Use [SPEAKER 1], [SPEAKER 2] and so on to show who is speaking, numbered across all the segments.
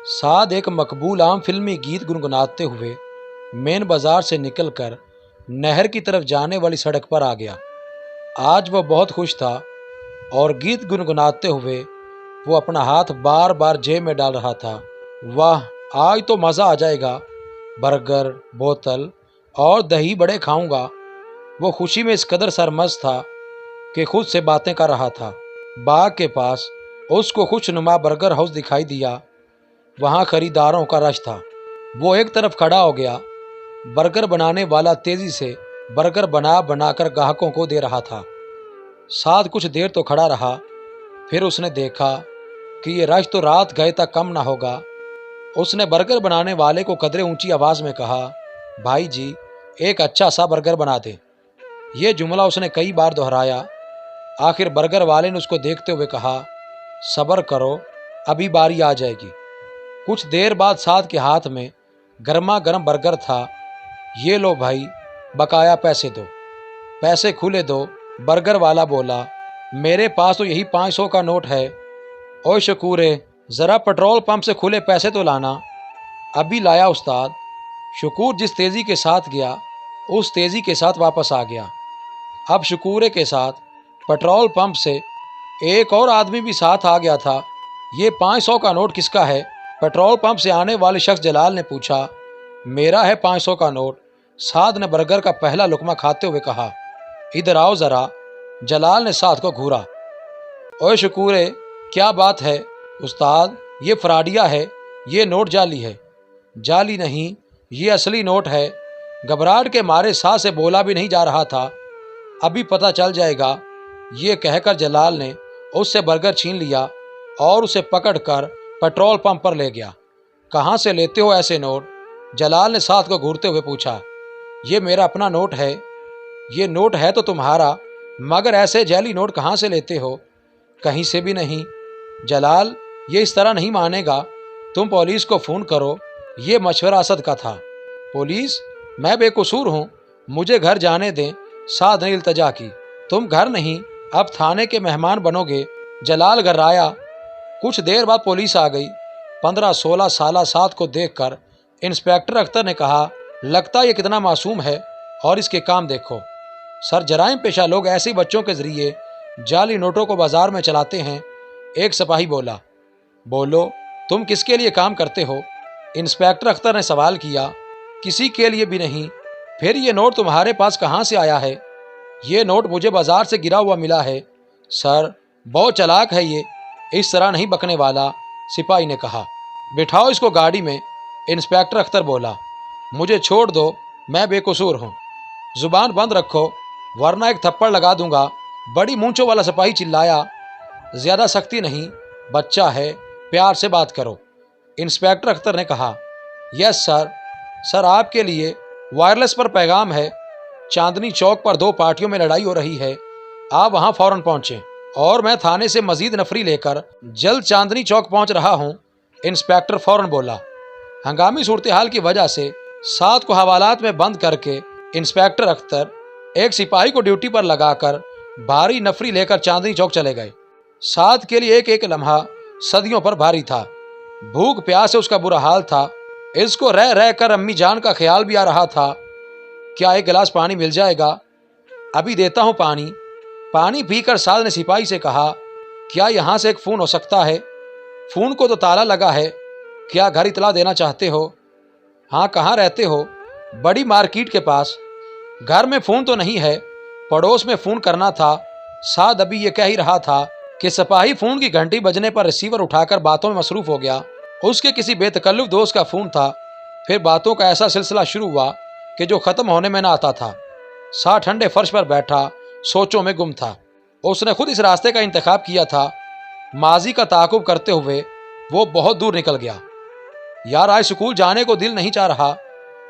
[SPEAKER 1] साद एक मकबूल आम फिल्मी गीत गुनगुनाते हुए मेन बाजार से निकलकर नहर की तरफ जाने वाली सड़क पर आ गया। आज वह बहुत खुश था और गीत गुनगुनाते हुए वो अपना हाथ बार बार जेब में डाल रहा था। वाह, आज तो मज़ा आ जाएगा, बर्गर, बोतल और दही बड़े खाऊंगा। वो खुशी में इस कदर सरमस्त था कि खुद से बातें कर रहा था। बाग के पास उसको खुशनुमा बर्गर हाउस दिखाई दिया। वहाँ खरीदारों का रश था। वो एक तरफ खड़ा हो गया। बर्गर बनाने वाला तेजी से बर्गर बना बनाकर ग्राहकों को दे रहा था। साद कुछ देर तो खड़ा रहा, फिर उसने देखा कि ये रश तो रात गए तक कम ना होगा। उसने बर्गर बनाने वाले को कदरे ऊंची आवाज़ में कहा, भाई जी, एक अच्छा सा बर्गर बना दे। ये जुमला उसने कई बार दोहराया। आखिर बर्गर वाले ने उसको देखते हुए कहा, सब्र करो, अभी बारी आ जाएगी। कुछ देर बाद साद के हाथ में गर्मा गर्म बर्गर था। ये लो भाई, बकाया पैसे दो। पैसे खुले दो, बर्गर वाला बोला। मेरे पास तो यही 500 का नोट है। ओए शकूरे, ज़रा पेट्रोल पंप से खुले पैसे तो लाना। अभी लाया उस्ताद। शकूर जिस तेज़ी के साथ गया उस तेज़ी के साथ वापस आ गया। अब शकूरे के साथ पेट्रोल पंप से एक और आदमी भी साथ आ गया था। ये 500 का नोट किसका है? पेट्रोल पंप से आने वाले शख्स जलाल ने पूछा। मेरा है 500 का नोट। साद ने बर्गर का पहला लुकमा खाते हुए कहा। इधर आओ ज़रा। जलाल ने साद को घूरा। ओए शकूरे, क्या बात है? उस्ताद, ये फ्राडिया है, ये नोट जाली है। जाली नहीं, ये असली नोट है। घबराहट के मारे साद से बोला भी नहीं जा रहा था। अभी पता चल जाएगा। ये कहकर जलाल ने उससे बर्गर छीन लिया और उसे पकड़कर पेट्रोल पंप पर ले गया। कहाँ से लेते हो ऐसे नोट? जलाल ने साद को घूरते हुए पूछा। ये मेरा अपना नोट है। ये नोट है तो तुम्हारा, मगर ऐसे जाली नोट कहाँ से लेते हो? कहीं से भी नहीं। जलाल, ये इस तरह नहीं मानेगा। तुम पुलिस को फ़ोन करो। ये मशवरा असद का था। पुलिस? मैं बेकसूर हूँ, मुझे घर जाने दें। साद ने इल्तजा की। तुम घर नहीं, अब थाने के मेहमान बनोगे। जलाल गर्राया। कुछ देर बाद पुलिस आ गई। 15-16 साल साद को देखकर इंस्पेक्टर अख्तर ने कहा, लगता ये कितना मासूम है और इसके काम देखो। सर, जराइम पेशा लोग ऐसे बच्चों के जरिए जाली नोटों को बाजार में चलाते हैं। एक सिपाही बोला। बोलो, तुम किसके लिए काम करते हो? इंस्पेक्टर अख्तर ने सवाल किया। किसी के लिए भी नहीं। फिर ये नोट तुम्हारे पास कहाँ से आया है? ये नोट मुझे बाजार से गिरा हुआ मिला है। सर, बहुत चालाक है ये, इस तरह नहीं बकने वाला, सिपाही ने कहा। बिठाओ इसको गाड़ी में। इंस्पेक्टर अख्तर बोला। मुझे छोड़ दो, मैं बेकसूर हूँ। जुबान बंद रखो वरना एक थप्पड़ लगा दूंगा, बड़ी मूंछों वाला सिपाही चिल्लाया। ज़्यादा सख्ती नहीं, बच्चा है, प्यार से बात करो, इंस्पेक्टर अख्तर ने कहा। Yes sir. सर, आपके लिए वायरलेस पर पैगाम है। चांदनी चौक पर 2 पार्टियों में लड़ाई हो रही है। आप वहाँ फौरन पहुँचें और मैं थाने से मजीद नफरी लेकर जल्द चांदनी चौक पहुँच रहा हूँ, इंस्पेक्टर फौरन बोला। हंगामी सूरत हाल की वजह से साद को हवालात में बंद करके इंस्पेक्टर अख्तर एक सिपाही को ड्यूटी पर लगाकर भारी नफरी लेकर चांदनी चौक चले गए। साद के लिए एक एक लम्हा सदियों पर भारी था। भूख प्यास से उसका बुरा हाल था। इसको रह रह कर अम्मी जान का ख्याल भी आ रहा था। क्या एक गिलास पानी मिल जाएगा? अभी देता हूँ पानी। पानी पीकर साद ने सिपाही से कहा, क्या यहाँ से एक फ़ोन हो सकता है? फ़ोन को तो ताला लगा है। क्या घर इतला देना चाहते हो? हाँ, कहाँ रहते हो? बड़ी मार्केट के पास। घर में फ़ोन तो नहीं है, पड़ोस में फ़ोन करना था। साद अभी ये कह ही रहा था कि सिपाही फ़ोन की घंटी बजने पर रिसीवर उठाकर बातों में मसरूफ़ हो गया। उसके किसी बेतकल्लुफ़ दोस्त का फ़ोन था। फिर बातों का ऐसा सिलसिला शुरू हुआ कि जो ख़त्म होने में न आता था। साद ठंडे फर्श पर बैठा सोचों में गुम था। उसने खुद इस रास्ते का इंतखाब किया था। माजी का ताक़ुब करते हुए वो बहुत दूर निकल गया। यार, आज स्कूल जाने को दिल नहीं चाह रहा,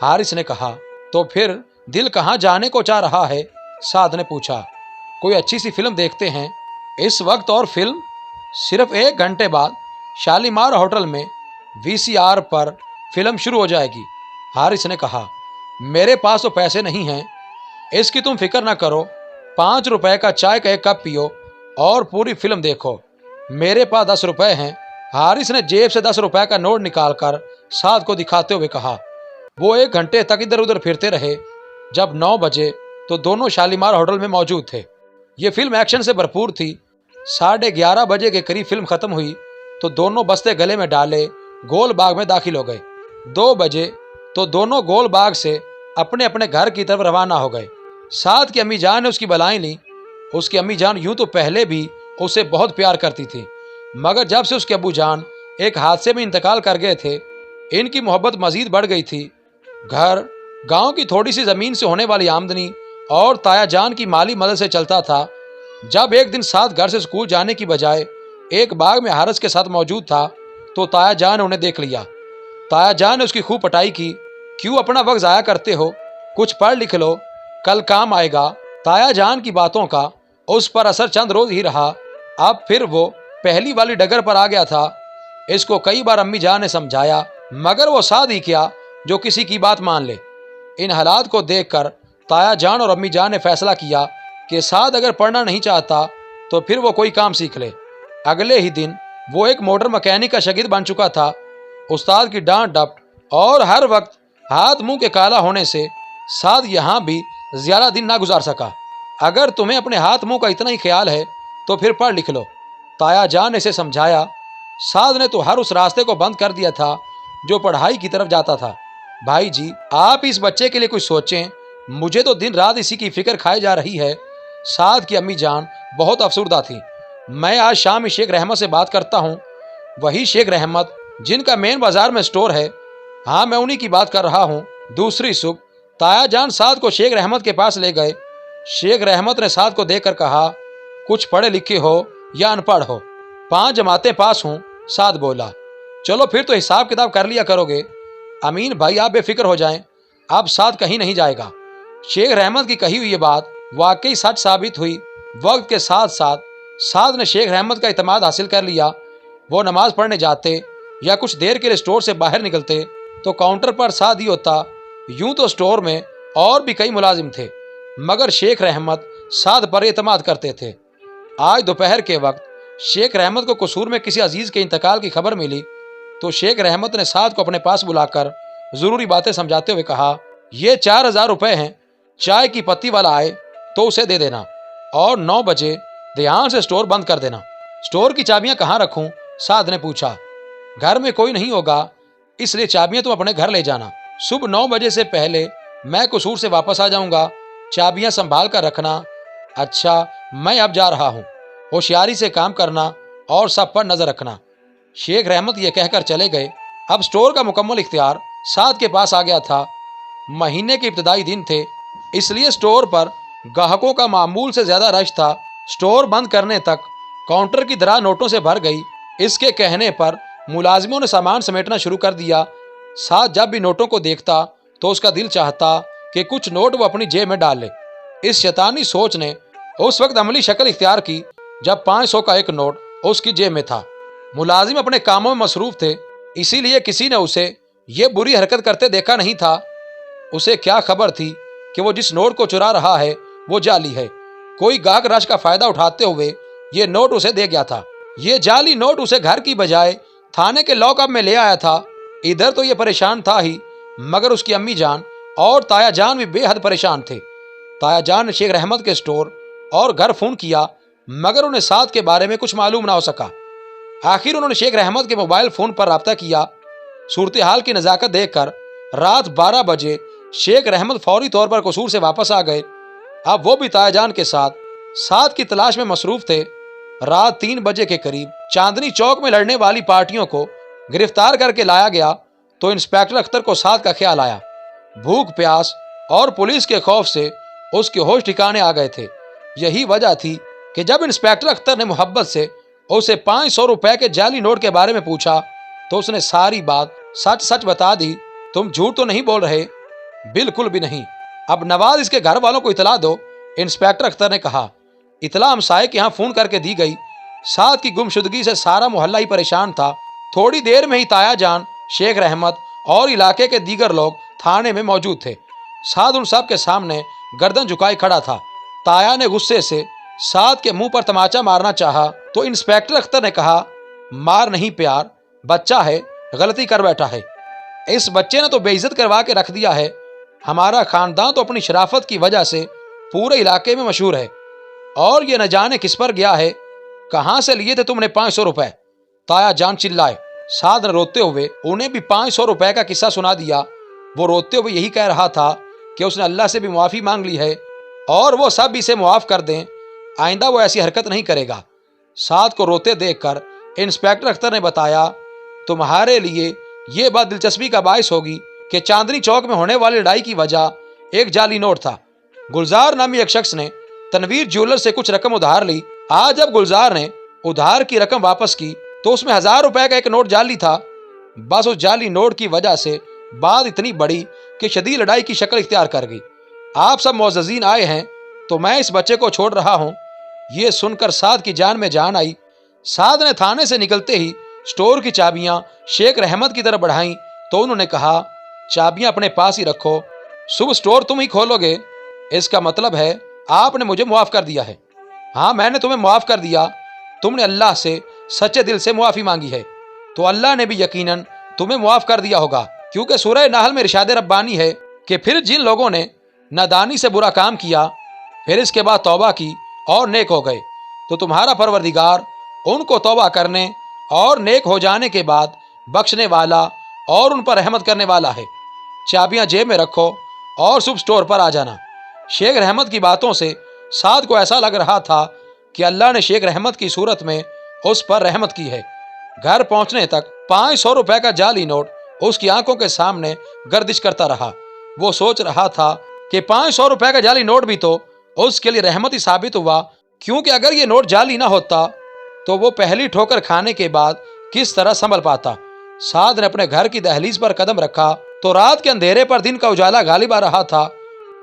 [SPEAKER 1] हारिस ने कहा। तो फिर दिल कहाँ जाने को चाह रहा है? साद ने पूछा। कोई अच्छी सी फिल्म देखते हैं इस वक्त। और फिल्म? सिर्फ 1 घंटे बाद शालीमार होटल में VCR पर फिल्म शुरू हो जाएगी, हारिस ने कहा। मेरे पास तो पैसे नहीं हैं। इसकी तुम फिक्र ना करो, 5 रुपए का चाय का 1 कप पियो और पूरी फिल्म देखो। मेरे पास 10 रुपए हैं, हारिस ने जेब से 10 रुपए का नोट निकालकर साद को दिखाते हुए कहा। वो 1 घंटे तक इधर उधर फिरते रहे। जब 9 बजे तो दोनों शालीमार होटल में मौजूद थे। ये फिल्म एक्शन से भरपूर थी। 11:30 बजे के करीब फिल्म खत्म हुई तो दोनों बस्ते गले में डाले गोल बाग में दाखिल हो गए। 2 बजे तो दोनों गोल बाग से अपने अपने घर की तरफ रवाना हो गए। साद की अम्मी जान ने उसकी बलाएं ली। उसकी अम्मी जान यूं तो पहले भी उसे बहुत प्यार करती थी, मगर जब से उसके अब्बू जान एक हादसे में इंतकाल कर गए थे, इनकी मोहब्बत मजीद बढ़ गई थी। घर, गांव की थोड़ी सी ज़मीन से होने वाली आमदनी और ताया जान की माली मदद से चलता था। जब एक दिन साद घर से स्कूल जाने की बजाय एक बाग में हारिस के साथ मौजूद था तो ताया जान ने उन्हें देख लिया। ताया जान ने उसकी खूब पटाई की। क्यों अपना वक्त ज़ाया करते हो, कुछ पढ़ लिख लो, कल काम आएगा। ताया जान की बातों का उस पर असर चंद रोज ही रहा। अब फिर वो पहली वाली डगर पर आ गया था। इसको कई बार अम्मी जान ने समझाया, मगर वो साद ही क्या जो किसी की बात मान ले। इन हालात को देखकर ताया जान और अम्मी जान ने फैसला किया कि साद अगर पढ़ना नहीं चाहता तो फिर वो कोई काम सीख ले। अगले ही दिन वो एक मोटर मैकेनिक का शागिर्द बन चुका था। उस्ताद की डांट डपट और हर वक्त हाथ मुंह के काला होने से साद यहाँ भी ज्यादा दिन ना गुजार सका। अगर तुम्हें अपने हाथ मुंह का इतना ही ख्याल है तो फिर पढ़ लिख लो, ताया जान ने इसे समझाया। साद ने तो हर उस रास्ते को बंद कर दिया था जो पढ़ाई की तरफ जाता था। भाई जी, आप इस बच्चे के लिए कुछ सोचें, मुझे तो दिन रात इसी की फिक्र खाई जा रही है। साद की अम्मी जान बहुत अफसुर्दा थी। मैं आज शाम ही शेख रहमत से बात करता हूँ। वही शेख रहमत जिनका मेन बाजार में स्टोर है। हाँ, मैं उन्हीं की बात कर रहा हूँ। दूसरी सुबह ताया जान साद को शेख रहमत के पास ले गए। शेख रहमत ने साद को देखकर कहा, कुछ पढ़े लिखे हो या अनपढ़ हो? 5 जमातें पास हूँ, साद बोला। चलो फिर तो हिसाब किताब कर लिया करोगे। अमीन भाई, आप बेफिक्र हो जाएं, अब साद कहीं नहीं जाएगा। शेख रहमत की कही हुई ये बात वाकई सच साबित हुई। वक्त के साथ साथ साद ने शेख रहमत का इत्मीनान हासिल कर लिया। वो नमाज पढ़ने जाते या कुछ देर के लिए स्टोर से बाहर निकलते तो काउंटर पर साद ही होता। यूं तो स्टोर में और भी कई मुलाजिम थे, मगर शेख रहमत साद पर एतमाद करते थे। आज दोपहर के वक्त शेख रहमत को कसूर में किसी अजीज के इंतकाल की खबर मिली तो शेख रहमत ने साद को अपने पास बुलाकर जरूरी बातें समझाते हुए कहा, ये 4000 रुपए हैं, चाय की पत्ती वाला आए तो उसे दे देना और 9 बजे ध्यान से स्टोर बंद कर देना। स्टोर की चाबियां कहाँ रखूं? साद ने पूछा। घर में कोई नहीं होगा, इसलिए चाबियां तुम अपने घर ले जाना। सुबह 9 बजे से पहले मैं कसूर से वापस आ जाऊंगा, चाबियां संभाल कर रखना। अच्छा, मैं अब जा रहा हूँ, होशियारी से काम करना और सब पर नजर रखना। शेख रहमत ये कहकर चले गए। अब स्टोर का मुकम्मल इख्तियार साद के पास आ गया था। महीने के इब्तदाई दिन थे, इसलिए स्टोर पर ग्राहकों का मामूल से ज्यादा रश था। स्टोर बंद करने तक काउंटर की दराज नोटों से भर गई। इसके कहने पर मुलाजिमों ने सामान समेटना शुरू कर दिया। साद जब भी नोटों को देखता तो उसका दिल चाहता कि कुछ नोट वो अपनी जेब में डाल ले। इस शैतानी सोच ने उस वक्त अमली शक्ल इख्तियार की जब 500 का एक नोट उसकी जेब में था। मुलाजिम अपने कामों में मसरूफ थे, इसीलिए किसी ने उसे ये बुरी हरकत करते देखा नहीं था। उसे क्या खबर थी कि वो जिस नोट को चुरा रहा है वो जाली है। कोई गाहक रश का फायदा उठाते हुए ये नोट उसे दे गया था। ये जाली नोट उसे घर की बजाय थाने के लॉकअप में ले आया था। इधर तो ये परेशान था ही, मगर उसकी अम्मी जान और ताया जान भी बेहद परेशान थे। ताया जान ने शेख रहमत के स्टोर और घर फोन किया, मगर उन्हें साद के बारे में कुछ मालूम ना हो सका। आखिर उन्होंने शेख रहमत के मोबाइल फोन पर राब्ता किया। सूरत हाल की नज़ाकत देखकर रात 12 बजे शेख रहमत फौरी तौर पर कसूर से वापस आ गए। अब वो भी ताया जान के साथ साद की तलाश में मसरूफ थे। रात 3 बजे के करीब चांदनी चौक में लड़ने वाली पार्टियों को गिरफ्तार करके लाया गया तो इंस्पेक्टर अख्तर को साद का ख्याल आया। भूख प्यास और पुलिस के खौफ से उसके होश ठिकाने आ गए थे। यही वजह थी कि जब इंस्पेक्टर अख्तर ने मोहब्बत से उसे 500 रुपए के जाली नोट के बारे में पूछा तो उसने सारी बात सच सच बता दी। तुम झूठ तो नहीं बोल रहे? बिल्कुल भी नहीं। अब नवाज इसके घर वालों को इतला दो, इंस्पेक्टर अख्तर ने कहा। इतला हमसाये के यहाँ फोन करके दी गई। साद की गुमशुदगी से सारा मोहल्ला ही परेशान था। थोड़ी देर में ही ताया जान, शेख रहमत और इलाके के दीगर लोग थाने में मौजूद थे। साद उन सब के सामने गर्दन झुकाए खड़ा था। ताया ने गुस्से से साद के मुंह पर तमाचा मारना चाहा तो इंस्पेक्टर अख्तर ने कहा, مار نہیں پیار، بچہ ہے، غلطی کر بیٹھا ہے۔ اس بچے نے تو بے عزت کروا کے رکھ دیا ہے۔ ہمارا خاندان تو اپنی شرافت کی وجہ سے پورے علاقے میں مشہور ہے، اور یہ نہ جانے کس پر گیا ہے۔ کہاں سے لیے تھے تم نے 500 روپے؟ تایا جان چلائے۔ سعد نے روتے ہوئے انہیں بھی 500 روپے کا قصہ سنا دیا۔ وہ روتے ہوئے یہی کہہ رہا تھا کہ اس نے اللہ سے بھی معافی مانگ لی ہے اور وہ سب اسے معاف کر دیں، آئندہ وہ ایسی حرکت نہیں کرے گا۔ سعد کو روتے دیکھ کر انسپیکٹر اختر نے بتایا، تمہارے لیے یہ بات دلچسپی کا باعث ہوگی کہ چاندنی چوک میں ہونے والی لڑائی کی وجہ ایک جعلی نوٹ تھا۔ گلزار نامی ایک شخص نے تنویر جیولر سے کچھ رقم ادھار لی۔ آج جب گلزار نے ادھار کی رقم واپس کی تو اس میں 1000 روپے کا ایک نوٹ جعلی تھا۔ بس اس جعلی نوٹ کی وجہ سے بات اتنی بڑی کہ شدید لڑائی کی شکل اختیار کر گئی۔ آپ سب معززین آئے ہیں تو میں اس بچے کو چھوڑ رہا ہوں۔ یہ سن کر سعد کی جان میں جان آئی۔ سعد نے تھانے سے نکلتے ہی سٹور کی چابیاں شیخ رحمت کی طرف بڑھائیں تو انہوں نے کہا، چابیاں اپنے پاس ہی رکھو، صبح سٹور تم ہی کھولو گے۔ اس کا مطلب ہے آپ نے مجھے معاف کر دیا ہے۔ ہاں، میں نے تمہیں معاف کر دیا۔ تم نے اللہ سے سچے دل سے معافی مانگی ہے تو اللہ نے بھی یقیناً تمہیں معاف کر دیا ہوگا، کیونکہ سورہ نحل میں ارشاد ربانی ہے کہ پھر جن لوگوں نے نادانی سے برا کام کیا پھر اس کے بعد توبہ کی اور نیک ہو گئے تو تمہارا پروردگار ان کو توبہ کرنے اور نیک ہو جانے کے بعد بخشنے والا اور ان پر رحمت کرنے والا ہے۔ چابیاں جیب میں رکھو اور صبح سٹور پر آ جانا۔ شیخ رحمت کی باتوں سے سعد کو ایسا لگ رہا تھا کہ اللہ نے شیخ رحمت کی صورت میں اس پر رحمت کی ہے۔ گھر پہنچنے تک 500 روپے کا جعلی نوٹ اس کی آنکھوں کے سامنے گردش کرتا رہا۔ وہ سوچ رہا تھا کہ 500 روپے کا جعلی نوٹ بھی تو اس کے لیے رحمت ہی ثابت ہوا، کیونکہ اگر یہ نوٹ جعلی نہ ہوتا تو وہ پہلی ٹھوکر کھانے کے بعد کس طرح سنبھل پاتا۔ سعد نے اپنے گھر کی دہلیز پر قدم رکھا تو رات کے اندھیرے پر دن کا اجالا غالب آ رہا تھا۔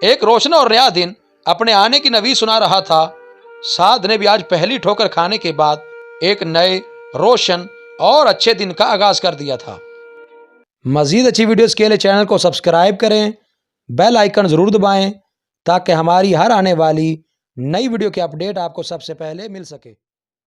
[SPEAKER 1] ایک روشن اور نیا دن اپنے آنے کی نوید سنا رہا تھا۔ سعد نے بھی آج پہلی ٹھوکر کھانے کے بعد ایک نئے، روشن اور اچھے دن کا آغاز کر دیا تھا۔ مزید اچھی ویڈیوز کے لیے چینل کو سبسکرائب کریں، بیل آئیکن ضرور دبائیں تاکہ ہماری ہر آنے والی نئی ویڈیو کی اپڈیٹ آپ کو سب سے پہلے مل سکے۔